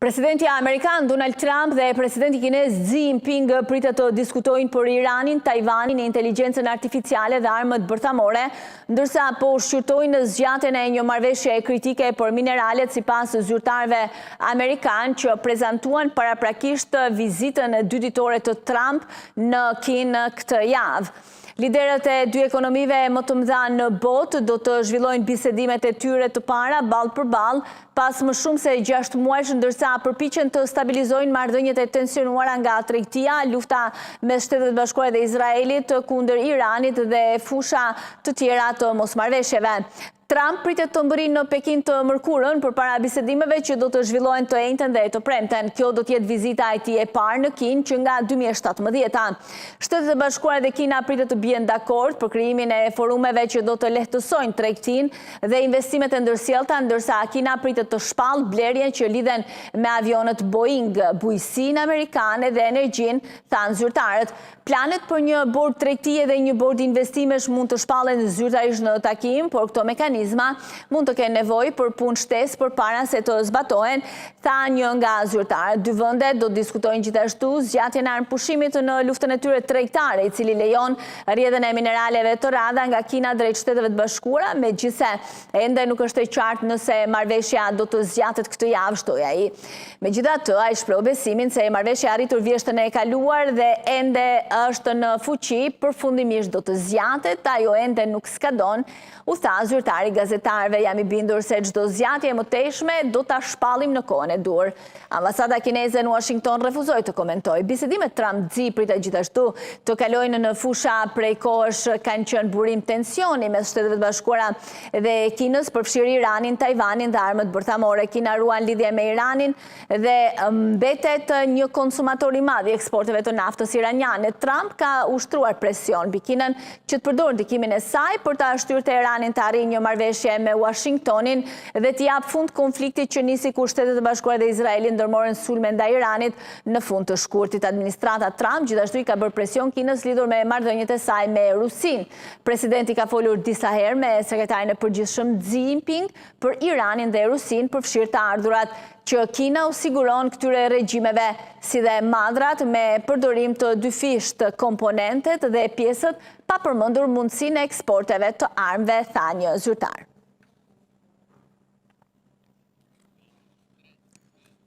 Presidenti Amerikan Donald Trump dhe presidenti kinez Xi Jinping pritet të diskutojnë për Iranin, Tajvanin, inteligjencën artificiale dhe armët bërthamore, ndërsa po shqyrtojnë zgjatjen e një marrëveshje kritike për mineralet sipas zyrtarëve amerikan që prezantuan paraprakisht vizitën e 2 ditore të Trump në Kinë këtë javë. Liderët e 2 ekonomive më të mëdha në botë do të zhvillojnë bisedimet e tyre të para ballë për ballë pas më shumë se 6 muajsh, ndërsa përpiqen të stabilizojnë marrëdhëniet e tensionuara nga tregtia, lufta mes Shtetet e Bashkuara dhe Izraelit kundër Iranit dhe fusha të tjera të mosmarrëveshjeve. Trump pritet të mbërrijë në Pekin të mërkurën përpara bisedimeve që do të zhvillohen të njëjtën dhe të premten. Kjo do të jetë vizita e tij e parë në Kinë që nga 2017. Shtetet e Bashkuara dhe Kina pritet të bien dakord për krijimin e forumeve që do të lehtësojnë tregtinë dhe investimet e ndërsjellta, ndërsa Kina pritet të shpallë blerjen që lidhen me avionët Boeing, bujqësinë amerikane dhe energjinë, thanë zyrtarët. Planet për një bord tregtie dhe një bord investimesh mund të shpallen zyrtarisht në takim, por këto mekanizma mund të kenë nevojë për punë shtesë përpara se të zbatohen, tha një nga zyrtarët. 2 vendet do të diskutojnë gjithashtu zgjatjen e armëpushimit në luftën e tyre tregtare, i cili lejon rrjedhën e mineraleve të rralla nga Kina drejt Shteteve të Bashkuara, megjithse ende nuk është e qartë nëse marrëveshja do të zgjatet këtë javë, shtoi ai. Megjithatë, ai shpreh besimin se marrëveshja arritur vjeshtën e kaluar dhe ende është në fuqi, përfundimisht do të zgjatet, ajo ende nuk skadon, u tha zyrtari gazetarëve. Jam i bindur se çdo zgjatje e mëtejshme do ta shpallim në kohën e dur. Ambasada kineze në Washington refuzoi të komentojë. Bisedimet Trump-Xi pritet gjithashtu të kalojnë në fusha prej kohësh kanë qenë burim tensioni mes Shteteve të Bashkuara dhe Kinës për fshirë Iranin, Tajvanin dhe armët bërthamore. Kina ruan lidhje me Iranin dhe mbetet një konsumator i madh i eksporteve të naftës iraniane. Trump ka ushtruar presion mbi Kinën që të përdorë ndikimin e saj për ta shtyrë Teheranin të arrijë një marrëveshje me Washingtonin dhe të jap fund konfliktit që nisi kur Shtetet e Bashkuara dhe Izraeli ndërmorën sulme ndaj Iranit në fund të shkurtit. Administrata Trump gjithashtu i ka bërë presion Kinës lidhur me marrëdhëniet e saj me Rusinë. Presidenti ka folur disa herë me sekretarin e përgjithshëm Xi Jinping për Iranin dhe Rusinë për fshirë të ardhurat që Kina u siguron këtyre regjimeve, si dhe madhrat me përdorim të dyfisht komponentet dhe pjesët, pa përmendur mundësinë e eksporteve të armëve, tha një zyrtar.